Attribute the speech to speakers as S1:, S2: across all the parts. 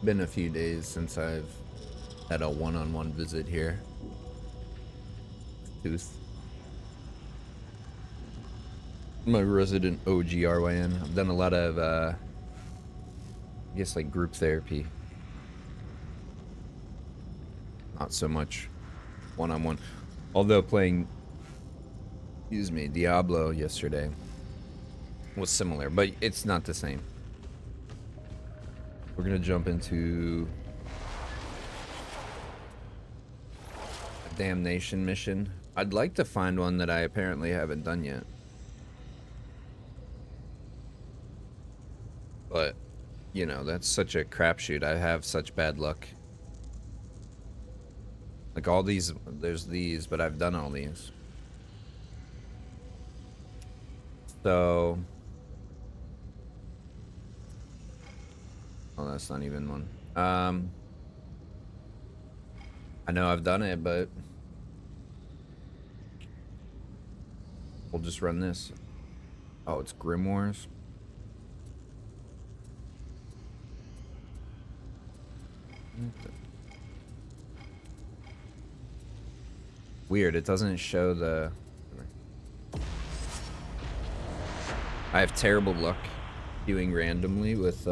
S1: Been a few days since I've had a one-on-one visit here. Tooth. My resident O.G.R.Y.N. I've done a lot of, I guess, like group therapy. Not so much one-on-one. Although playing, excuse me, Diablo yesterday was similar, but it's not the same. We're gonna jump into a damnation mission. I'd like to find one that I apparently haven't done yet. But, you know, that's such a crapshoot. I have such bad luck. Like all these, there's these, but I've done all these. So... oh, that's not even one. I know I've done it, but... we'll just run this. Oh, it's Grimoires. Weird, it doesn't show the... I have terrible luck queuing randomly with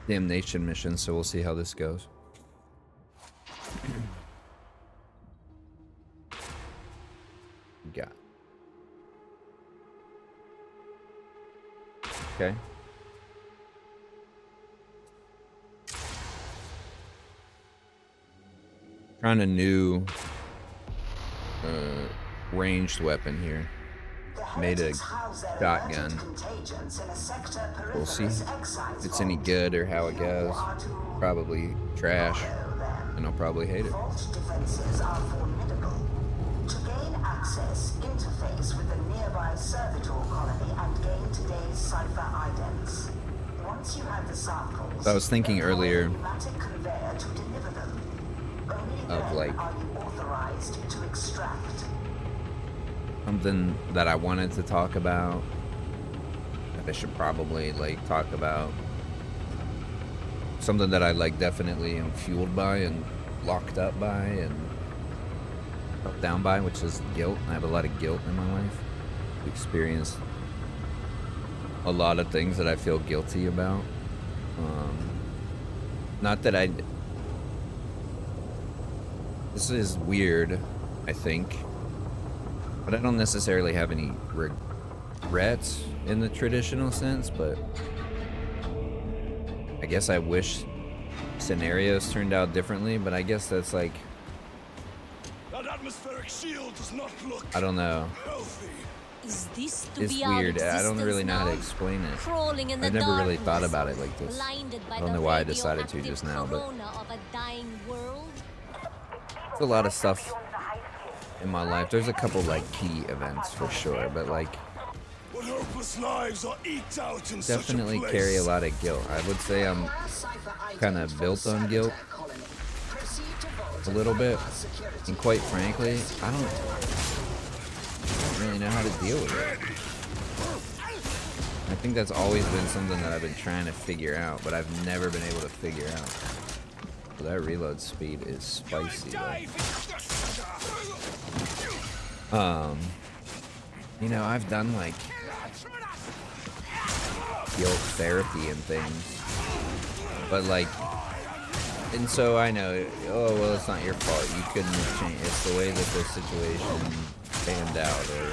S1: damnation missions, so we'll see how this goes. Got. Okay. Trying a new ranged weapon here. Made a shotgun. We'll see if it's any good or how it goes. Probably trash, and I'll probably hate it.
S2: Defenses are formidable. To gain access, interface with the nearby servitor colony and gain today's cipher idents. Once you have the samples,
S1: I was thinking earlier
S2: pneumatic conveyor to deliver them. Only
S1: of
S2: then
S1: like
S2: are you authorized to extract.
S1: something that I wanted to talk about, that I should probably like talk about. Something that I like definitely am fueled by and locked up by and up down by, which is guilt. I have a lot of guilt in my life. I've experienced a lot of things that I feel guilty about. Not that I... this is weird, I think. But I don't necessarily have any regrets in the traditional sense, but I guess I wish scenarios turned out differently, but I guess that's like...
S3: that atmospheric shield does not look
S1: I don't know.
S3: healthy.
S4: Is this to
S1: It's
S4: be our
S1: weird. I don't really know how to
S4: existence
S1: explain
S4: now?
S1: it.
S4: Crawling in the
S1: I've never really thought
S4: darkness,
S1: about it like this.
S4: blinded by
S1: I don't
S4: the
S1: know why I decided to
S4: radioactive
S1: just now, but
S4: corona of a dying world.
S1: there's a lot of stuff in my life. There's a couple like key events for sure, but like
S3: What hopeless lives are eked out in
S1: definitely
S3: such a place.
S1: carry a lot of guilt. I would say I'm kind of built on guilt a little bit, and quite frankly, I don't really know how to deal with it. I think that's always been something that I've been trying to figure out, but I've never been able to figure out. So that reload speed is spicy though. You know, I've done like guilt therapy and things, but like, and so I know, oh well, it's not your fault, you couldn't have changed, it's the way that the situation panned out, or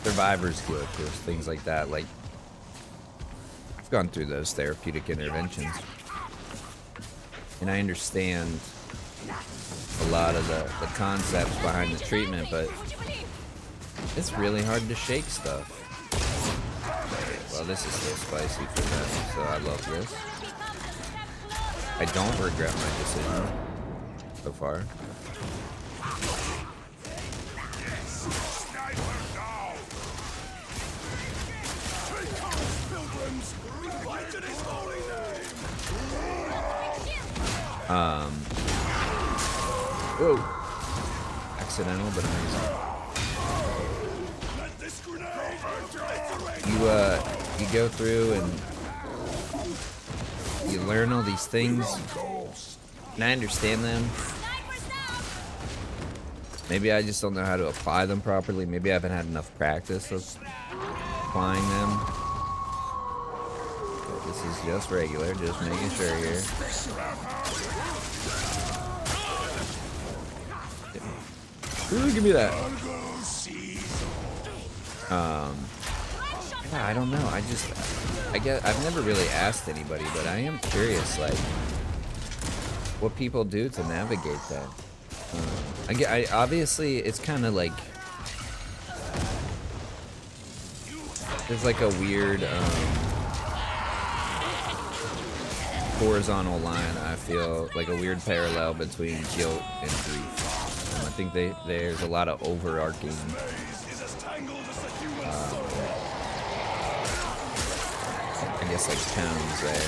S1: survivor's guilt, or things like that. Like, I've gone through those therapeutic interventions, and I understand a lot of the concepts behind the treatment, but it's really hard to shake stuff. Well, this is so spicy for them, so I love this. I don't regret my decision so far. Whoa. Accidental, but amazing.
S3: Let this grenade
S1: you go through and you learn all these things, and I understand them. Maybe I just don't know how to apply them properly. Maybe I haven't had enough practice of applying them. Okay, this is just regular, just making sure here. Ooh, give me that. Yeah, I don't know. I guess I've never really asked anybody, but I am curious, like, what people do to navigate that. I obviously it's kind of like there's like a weird horizontal line. I feel like a weird parallel between guilt and grief. I think there's a lot of overarching I guess like tones there.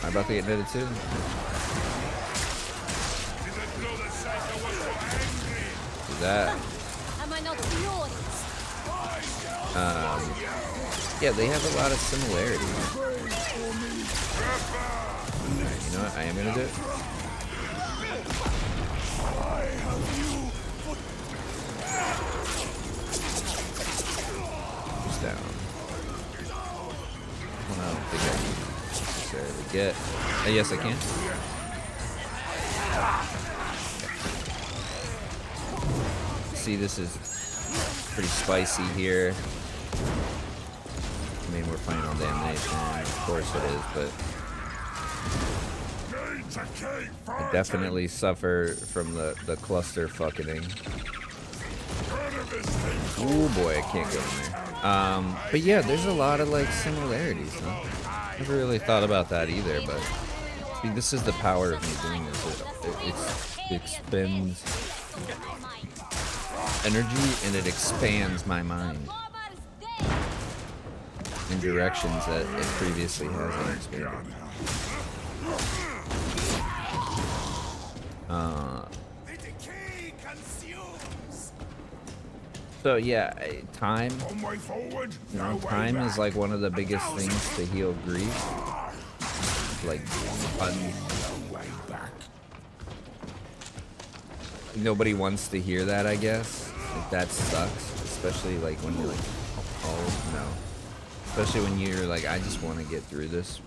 S1: I'm about to get knitted too. Do that.
S4: Am I not yours?
S1: Yeah, they have a lot of similarities. Alright, you know what? I am gonna do it. Just down. Well, I don't think I can necessarily get. Yes, I can. See, this is pretty spicy here. I mean, we're playing on damnation, of course it is, but I definitely suffer from the cluster fucking. Oh boy, I can't go in there. But yeah, there's a lot of like similarities, huh? Never really thought about that either, but see, this is the power of me doing this. It expends energy and it expands my mind in directions that it previously hasn't expanded. So yeah, time. You know, time is like one of the biggest things to heal grief. Like, nobody wants to hear that, I guess. Like, that sucks, especially like when you're like, oh no. Especially when you're like, I just want to get through this.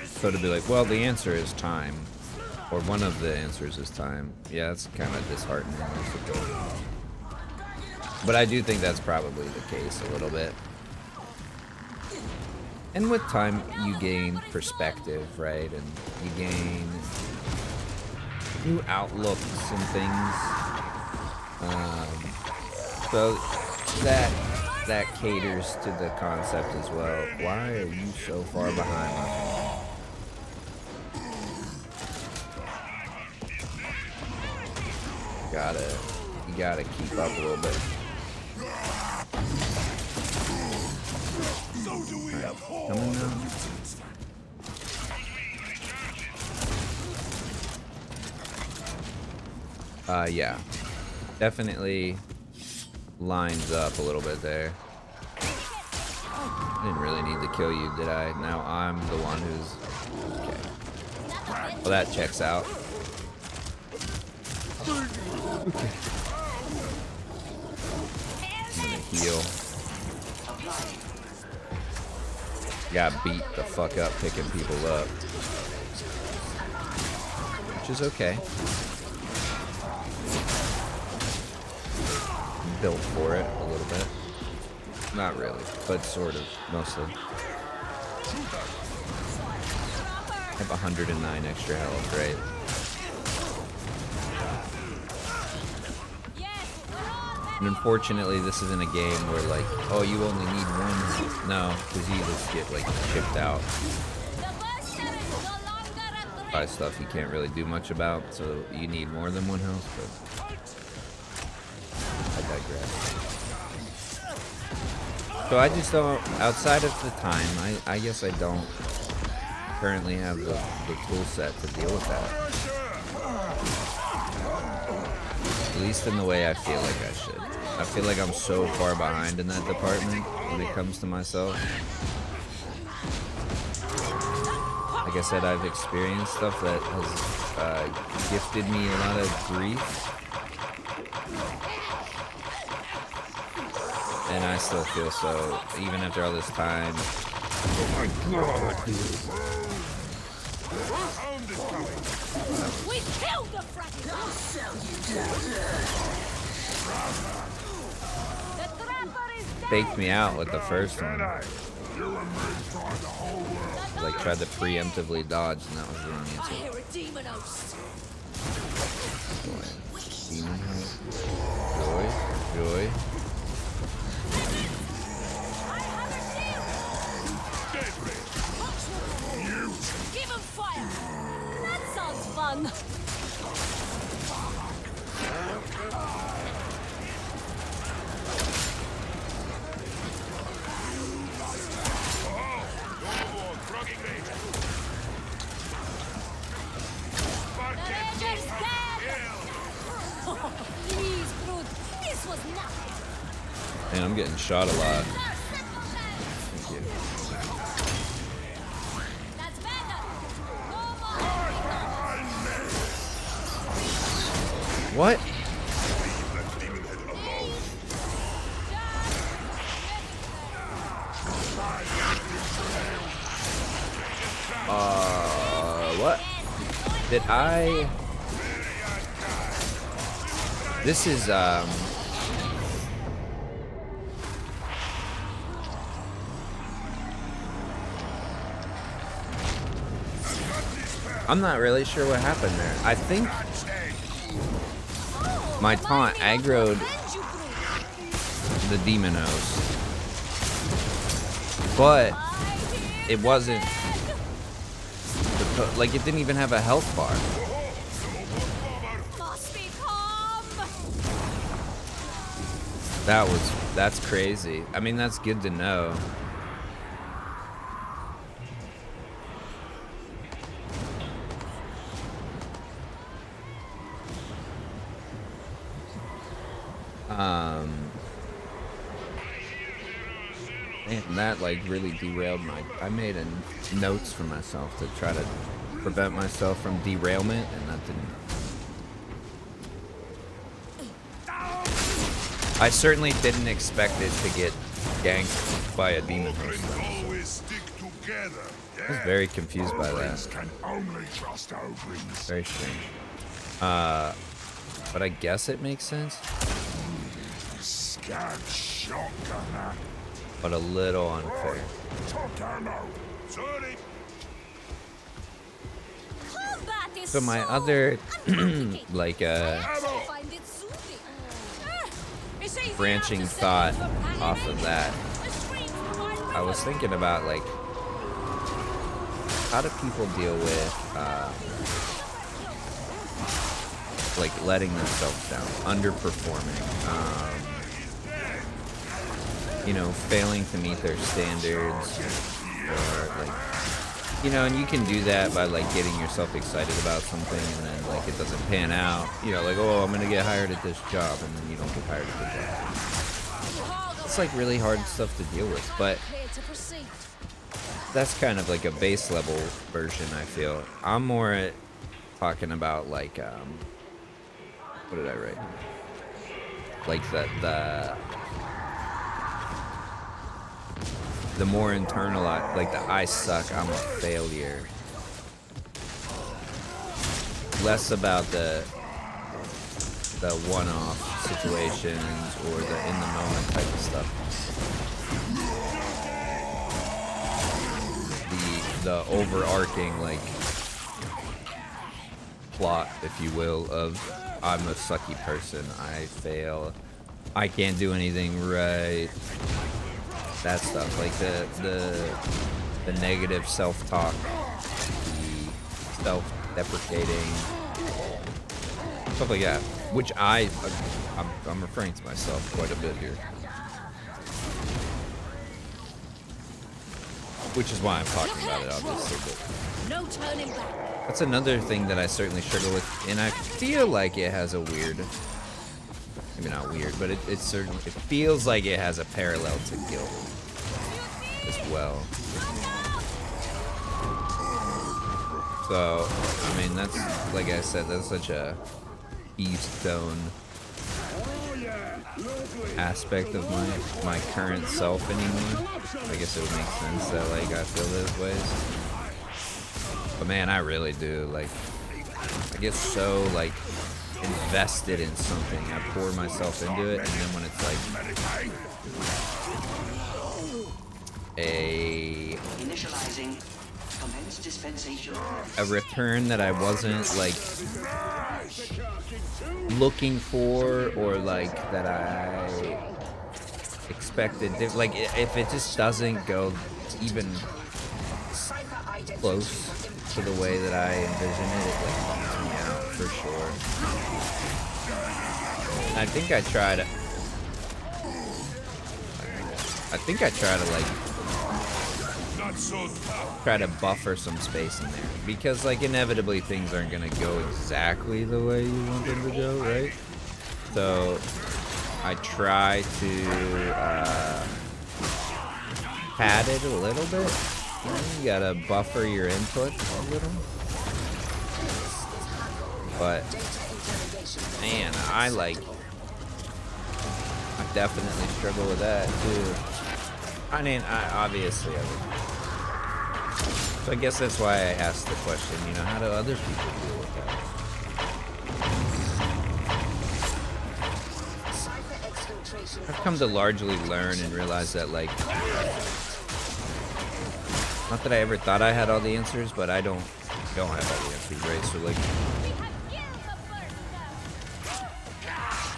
S1: So to be like, well, the answer is time, or one of the answers is time. Yeah, it's kind of disheartening, I suppose. But I do think that's probably the case a little bit. And with time, you gain perspective, right? And you gain new outlooks and things. So that caters to the concept as well. Why are you so far behind me? You gotta keep up a little bit. Coming now. Yeah. Definitely lines up a little bit there. I didn't really need to kill you, did I? Now I'm the one who's... Okay. Well, that checks out. I'm gonna heal. Got beat the fuck up picking people up. Which is okay. Built for it a little bit. Not really, but sort of, mostly. I have 109 extra health, right? And unfortunately, this isn't a game where like, oh, you only need one. No, because you just get like chipped out by stuff you can't really do much about. So you need more than one health, but I digress. So I just don't, outside of the time, I guess I don't currently have the tool set to deal with that. At least in the way I feel like I should. I feel like I'm so far behind in that department when it comes to myself. Like I said, I've experienced stuff that has gifted me a lot of grief. And I still feel so, even after all this time. Oh my god, dude.
S4: We killed the fragment! I'll sell you The trapper is dead!
S1: Faked me out with the first one. Like tried to preemptively dodge, and that was the wrong
S4: I
S1: answer.
S4: hear a demon host.
S1: Demon host. Joy.
S4: I have a shield! Give him fire! That sounds fun! The Ranger's dead! Please, Brood, this was nothing!
S1: Man, I'm getting shot a lot. Thank you.
S4: That's better! No more!
S1: What? What? Did I? This is, I'm not really sure what happened there. I think my taunt aggroed the demon host, but it wasn't, like it didn't even have a health bar.
S4: Must be calm!
S1: That's crazy. I mean, that's good to know. And that like really derailed I made notes for myself to try to prevent myself from derailment, and that didn't. I certainly didn't expect it to get ganked by a demon host.
S3: Always stick together.
S1: I was very confused by that.
S3: Can only trust O.G.R.Y.N.
S1: Very strange. But I guess it makes sense.
S3: Scab shotgunner.
S1: But a little unfair.
S3: Top ammo. Sorry.
S4: Combat is
S1: So my
S4: so
S1: other,
S4: uncomplicated.
S1: like,
S4: I find it soothing. It's easy
S1: branching
S4: enough to
S1: thought
S4: save for panic.
S1: off of that,
S4: The streets provide
S1: I was
S4: rhythm.
S1: thinking about, like, how do people deal with, like, letting themselves down, underperforming, you know, failing to meet their standards, or, like, you know, and you can do that by, like, getting yourself excited about something, and then, like, it doesn't pan out, you know, like, oh, I'm gonna get hired at this job, and then you don't get hired at the job. It's, like, really hard stuff to deal with, but
S4: Clear to proceed.
S1: that's kind of like a base level version, I feel. I'm more at talking about, like, what did I write? Like the more internalized, like the I suck, I'm a failure. Less about the one-off situations or the in the moment type of stuff. The overarching, like, plot, if you will, of I'm a sucky person, I fail, I can't do anything right, that stuff, like the negative self-talk, the self-deprecating stuff like that, which I'm referring to myself quite a bit here, which is why I'm talking about it, obviously. But
S4: No turning back.
S1: that's another thing that I certainly struggle with, and I feel like it has a weird maybe not weird, but it certainly it feels like it has a parallel to guild as well. So I mean, that's like I said, that's such a keystone aspect of my current self anymore. I guess it would make sense that like I feel those ways. But man, I really do, like, I get so like invested in something. I pour myself into it, and then when it's like a return that I wasn't like looking for, or like that I expected, like if it just doesn't go even close to the way that I envision it, it like bumps me out for sure. I think I try to like try to buffer some space in there, because like inevitably things aren't gonna go exactly the way you want them to go, right? So I try to pad it a little bit. You know, you gotta buffer your input a little. But man, I definitely struggle with that too. I mean, obviously I would. So I guess that's why I asked the question, you know, how do other people deal with that? I've come to largely learn and realize that, like, not that I ever thought I had all the answers, but I don't have all the answers, right? So, like,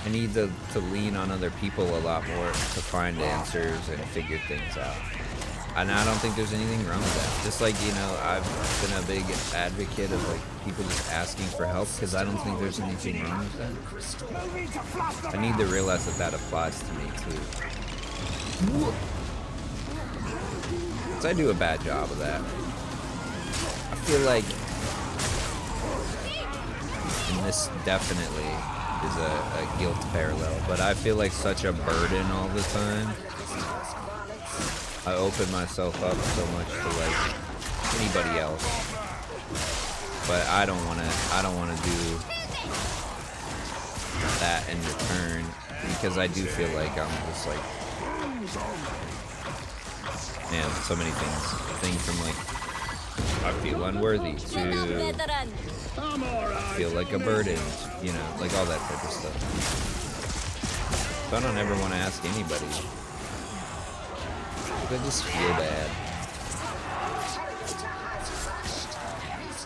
S1: I need to lean on other people a lot more to find answers and figure things out. And I don't think there's anything wrong with that. Just like, you know, I've been a big advocate of like people just asking for help, because I don't think there's anything wrong with that. I need to realize that that applies to me too. Because I do a bad job of that. I feel like, and this definitely is a guilt parallel, but I feel like such a burden all the time. I open myself up so much to like anybody else, but I don't want to do that in return, because I do feel like I'm just like, man, so many things from like I feel unworthy to feel like a burden, you know, like all that type of stuff. So I don't ever want to ask anybody. I just feel bad.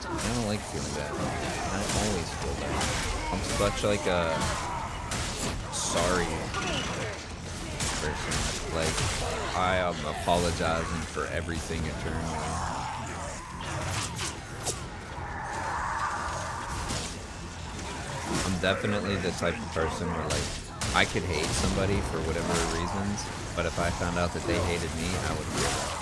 S1: I don't like feeling bad. I don't always feel bad. I'm such like a sorry person. Like, I am apologizing for everything eternally. I'm definitely the type of person where like I could hate somebody for whatever reasons, but if I found out that they hated me, I would feel that.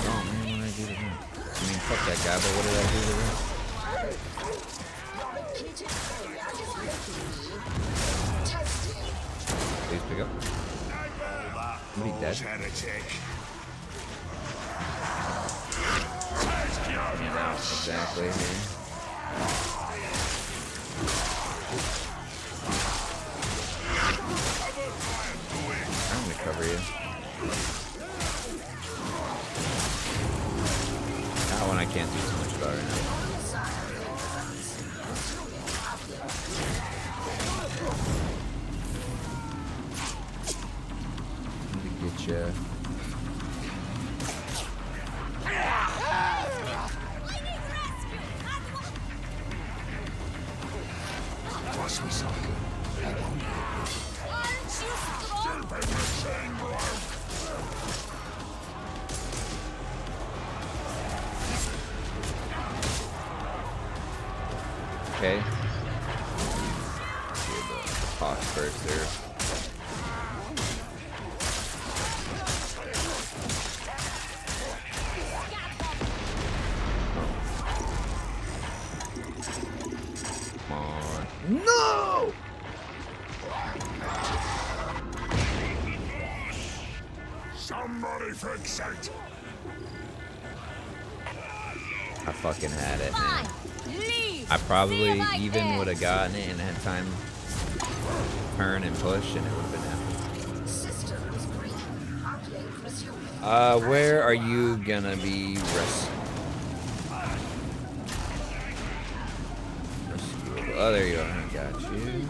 S1: Oh man, what did I do to them? I mean, fuck that guy, but what did I do to them? Please pick up. Somebody dead? Yeah, exactly. I'm gonna cover you. That one I can't do too much about right now. Let me get you. Watch me so good. Okay. Let's get the pox first there. Come on. No!
S3: Somebody fix it.
S1: I fucking had it, man.
S4: Fine. Leave.
S1: I
S4: See
S1: probably
S4: if I
S1: even
S4: can.
S1: would have gotten it and had time to turn and push, and it would have been epic.
S2: Systems green. Uplink resumed.
S1: Where are you gonna be rescued? Oh, there you are. I got you.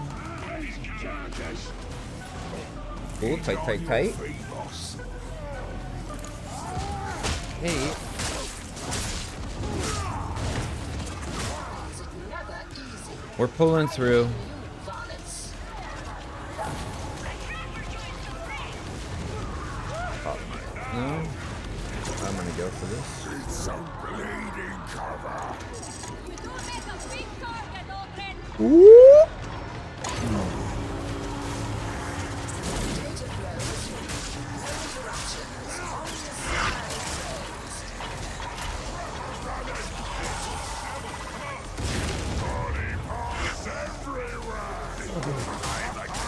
S1: Cool, tight. Hey. We're pulling through. No. I'm gonna go for this.
S3: It's a bleeding cover.
S4: You do make a big target, O.G.R.Y.N.
S1: Whoop.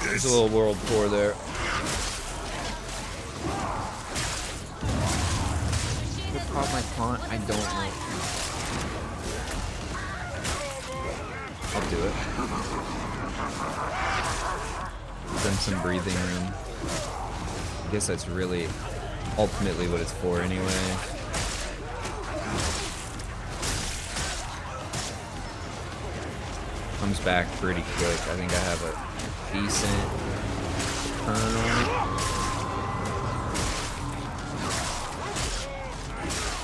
S1: There's a little world tour there. Who caught my taunt? I don't know. I'll do it. Then some breathing room. I guess that's really ultimately what it's for anyway. Comes back pretty quick. I think I have a decent turn on it.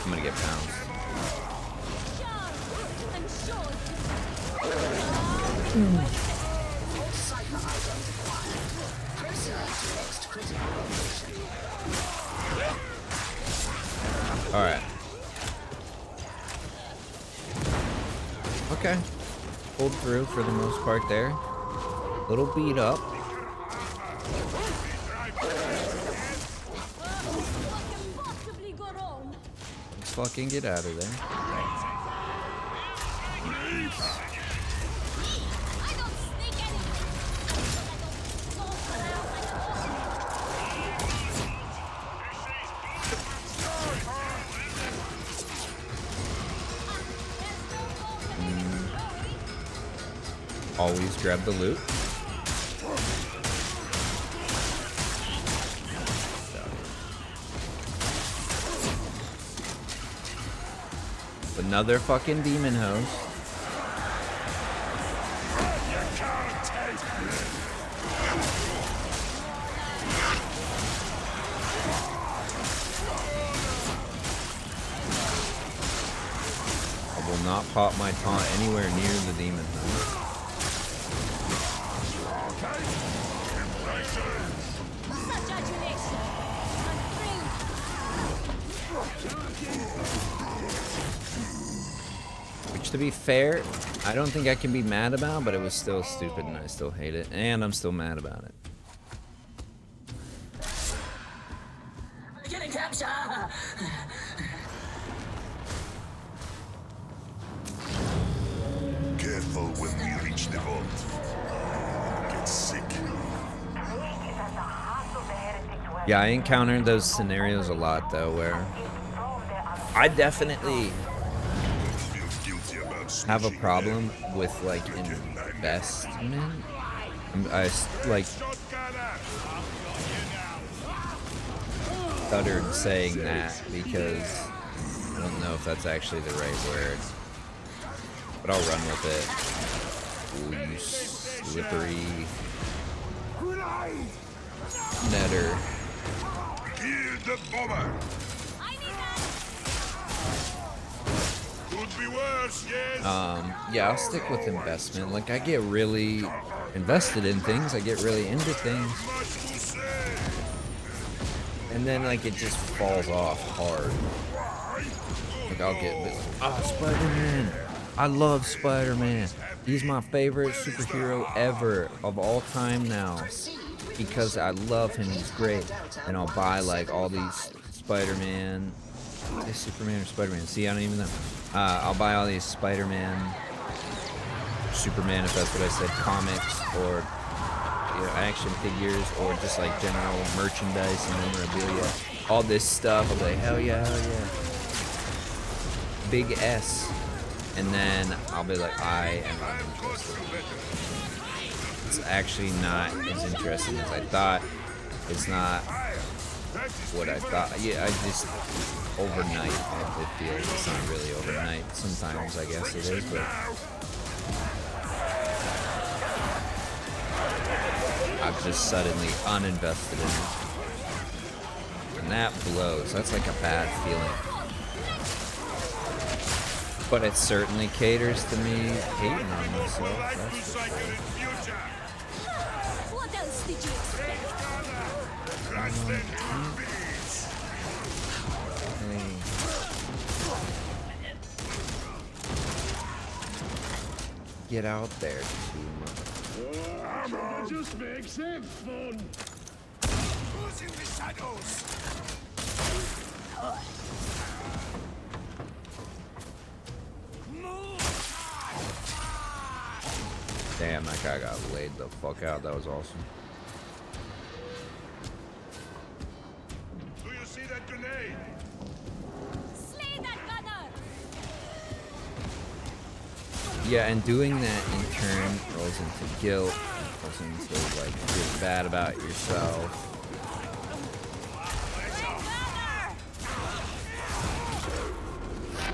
S1: I'm gonna get pounced.
S4: I'm sure.
S1: Alright. Okay. Pulled through for the most part there. Little beat up.
S4: Possibly go wrong.
S1: Let's fucking get out of there.
S4: I don't sneak anything.
S1: Always grab the loot. Another fucking demon host. I will not pop my taunt anywhere near the demon host.
S4: Such adulation.
S1: Which, to be fair, I don't think I can be mad about, but it was still stupid and I still hate it. And I'm still mad about it.
S2: Getting capture.
S3: Careful when we reach the vault. Get sick.
S1: Yeah, I encountered those scenarios a lot, though, where I definitely
S3: Feel guilty about
S1: have a
S3: snitching
S1: problem with, like, investment. I like, stuttered saying that because I don't know if that's actually the right word. But I'll run with it. Ooh, you slippery netter.
S3: Kill the bomber.
S4: I need that.
S3: Could be worse, yes.
S1: Yeah, I'll stick with investment. Like, I get really invested in things. I get really into things.
S3: Much to say.
S1: And then, like, it just falls off hard. Like, I'll get, Spider-Man. I love Spider-Man. He's my favorite superhero ever of all time now. Because I love him, he's great. And I'll buy, like, all these Spider-Man. Is Superman or Spider-Man? See, I don't even know. I'll buy all these Spider-Man, Superman, if that's what I said, comics or action figures or just like general merchandise and memorabilia, all this stuff, I'll be like, hell yeah, hell yeah. Big S. And then I'll be like, I am not interested. It's actually not as interesting as I thought. It's not what I thought. Yeah, I just overnight it feels. It's not really overnight. Sometimes I guess it is, but I've just suddenly uninvested in it. And that blows. That's like a bad feeling. But it certainly caters to me hating on myself. That's for sure.
S4: What else did you expect?
S1: Get out there,
S3: Warhammer just makes it fun. Who's in the shadows?
S1: Damn, that guy got laid the fuck out. That was awesome.
S3: Do you see that grenade?
S4: Slay that gunner!
S1: Yeah, and doing that in turn rolls into guilt, rolls into like feel bad about yourself.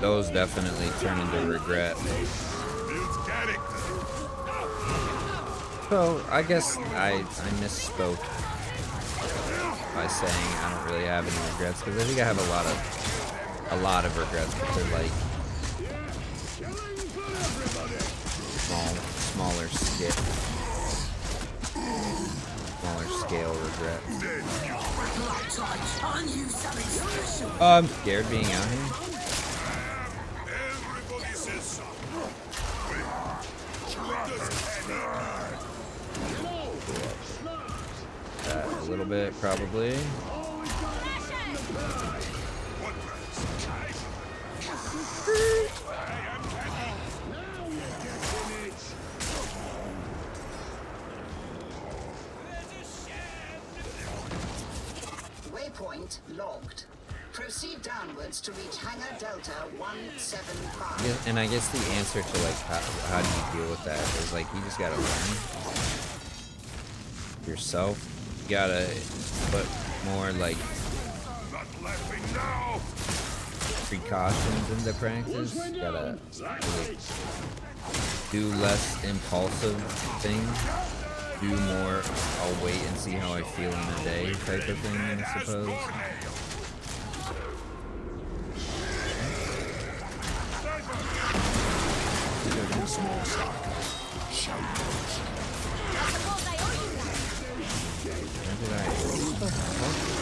S1: Those definitely turn into regret.
S3: Builds character.
S1: So I guess I misspoke by saying I don't really have any regrets, because I think I have a lot of regrets, but they're like smaller scale regrets. Oh, I'm scared being out here.
S3: Everybody says so.
S1: A little bit, probably.
S2: Waypoint logged. Proceed downwards to reach Hangar Delta 175.
S1: Yeah, and I guess the answer to like how do you deal with that is like you just gotta learn yourself. You gotta put more like precautions into practice. You gotta really do less impulsive things. Do more, I'll wait and see how I feel in a day type of thing, I suppose.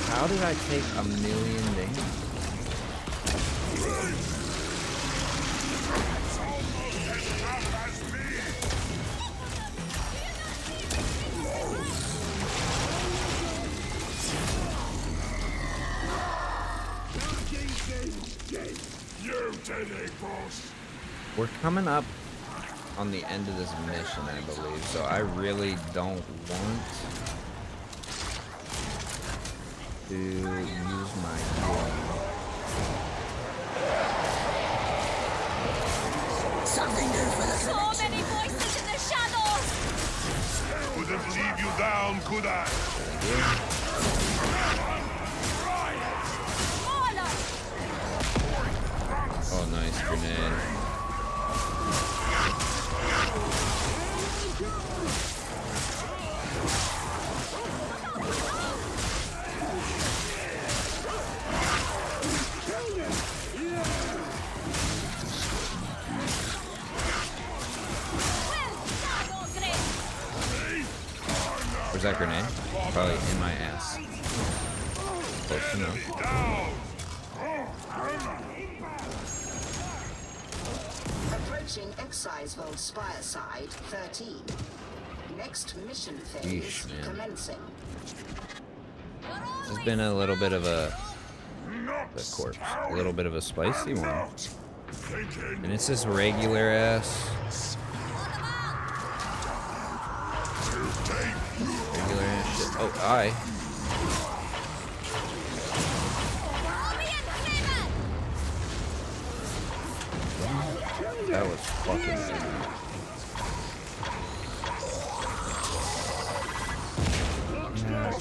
S1: How did I take a million damage? We're coming up on the end of this mission, I believe, so I really don't want to use my healing.
S2: Something new for the
S4: So many voices in the shadows!
S3: Couldn't leave you down, could I?
S1: Oh, nice grenade. Where's that grenade? Probably in my ass. Close enough.
S2: Approaching Exciseville Spire Side 13. Next mission phase
S1: Yeesh, man.
S2: commencing.
S1: It's been a little bit of a corpse, a little bit of a spicy one, and it's this regular ass. Regular ass shit. Oh, I. That was fucking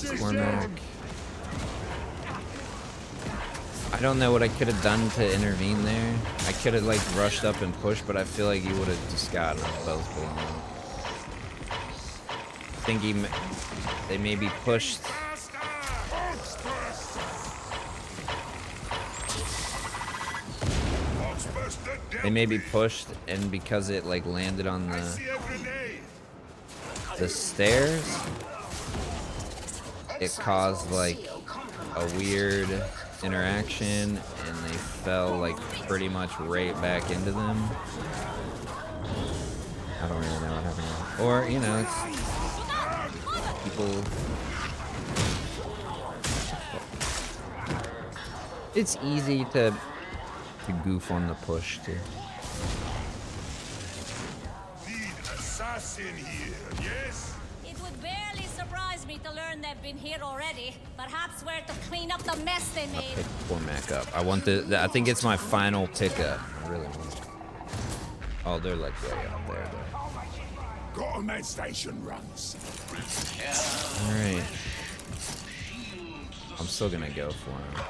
S1: good. Cormac. I don't know what I could have done to intervene there. I could have like rushed up and pushed, but I feel like you would have just gotten us both blown up. I think they maybe pushed. They maybe pushed, and because it like landed on the stairs, it caused like a weird interaction, and they fell like pretty much right back into them. I don't really know what happened. Or, you know, it's people. It's easy to goof on the push too.
S3: Assassin here, yes?
S4: It would barely surprise me to learn they've been here already. Perhaps where to clean up the mess they made.
S1: Pick Cormac up. I want I think it's my final pickup. I really want it. Oh, they're like way up there though.
S3: Got a med station runs.
S1: Alright. I'm still gonna go for him.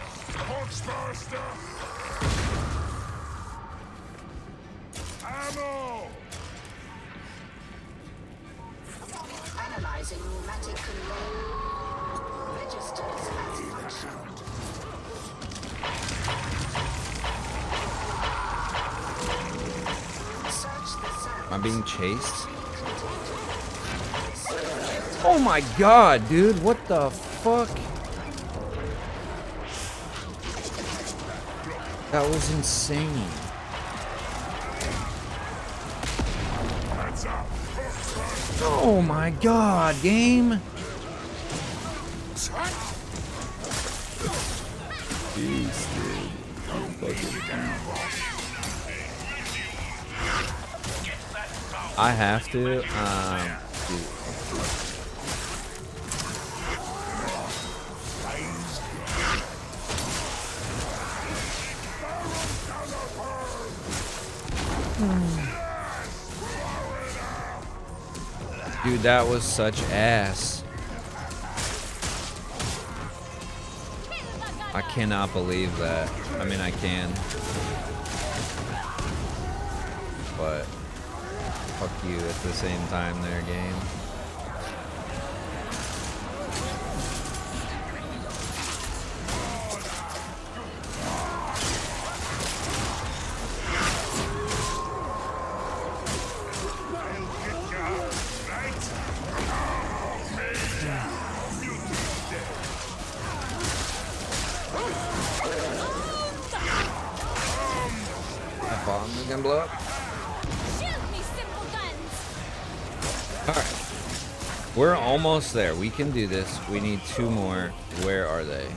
S3: Ammo!
S2: Analyzing pneumatic control. Registers as functioned. Search the
S1: Am I being chased? Oh my god, dude, what the fuck? That was insane. Oh my god, game. Jeez, dude. I'm fucking down. I have to, dude. Dude, that was such ass. I cannot believe that. I mean, I can. But fuck you at the same time there, game. Bombs are gonna blow up.
S4: Shield me, simple guns.
S1: Alright. We're almost there. We can do this. We need 2 more. Where are they?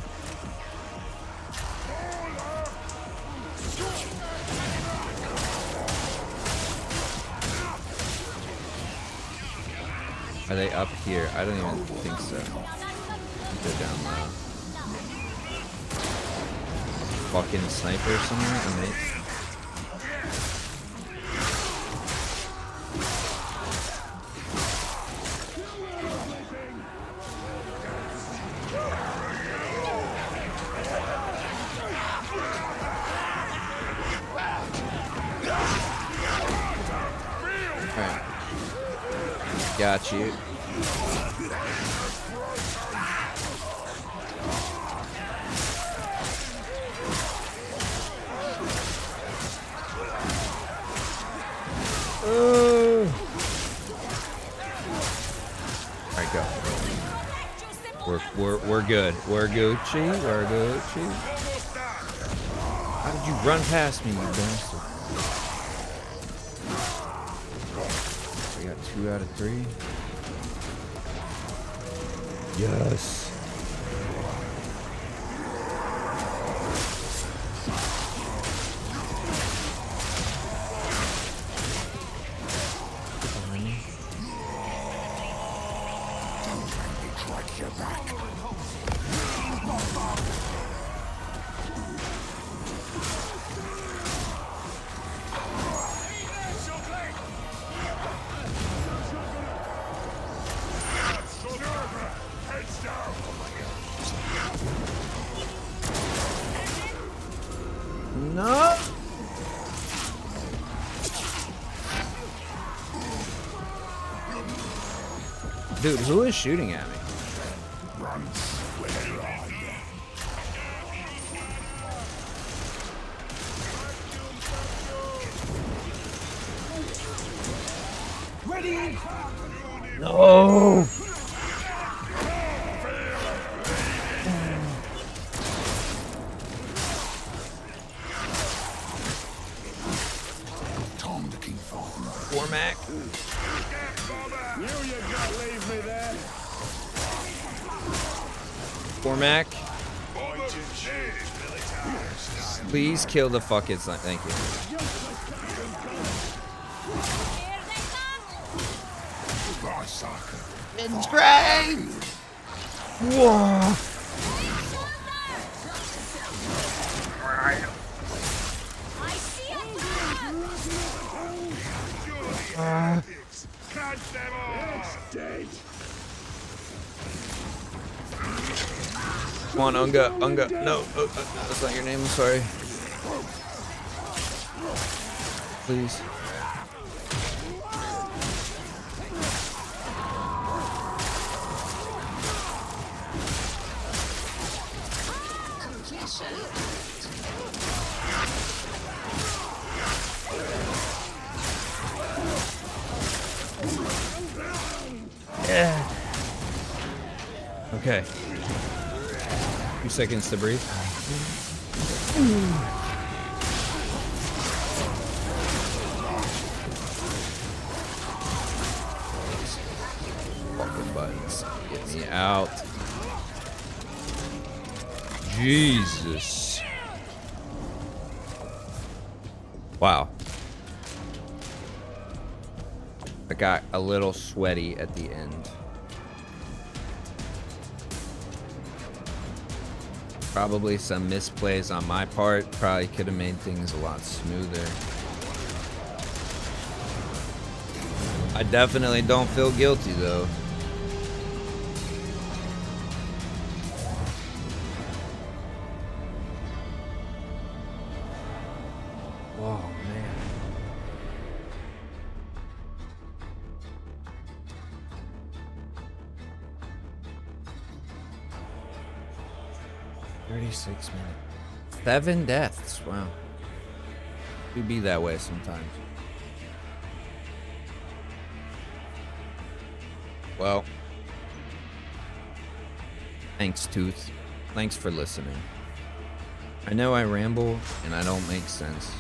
S1: Are they up here? I don't even think so. I think they're down low. Fucking sniper somewhere? And they... Alright. Got you. Alright, go. We're good. We're Gucci. We're Gucci. How did you run past me, you bastard? We got 2 out of 3. Yes. No. Dude, who is shooting at me?
S3: Ready?
S1: No. Cormac.
S3: You can't leave me there.
S1: Cormac. Please kill the fucking slime. Thank you. It's great. Whoa.
S4: I see
S3: Catch them all. It's dead.
S1: Come on, Unga. No, that's not your name. I'm sorry. Please. Yeah. Okay. 2 seconds to breathe. Fucking buttons. Get me out. Jesus. Wow. I got a little sweaty at the end. Probably some misplays on my part. Probably could have made things a lot smoother. I definitely don't feel guilty though. Oh man. $36 minutes. 7 deaths. Wow. It be that way sometimes. Well, thanks, Tooth. Thanks for listening. I know I ramble and I don't make sense.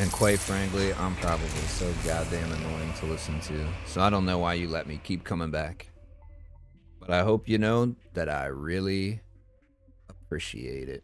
S1: And quite frankly, I'm probably so goddamn annoying to listen to. So I don't know why you let me keep coming back. But I hope you know that I really appreciate it.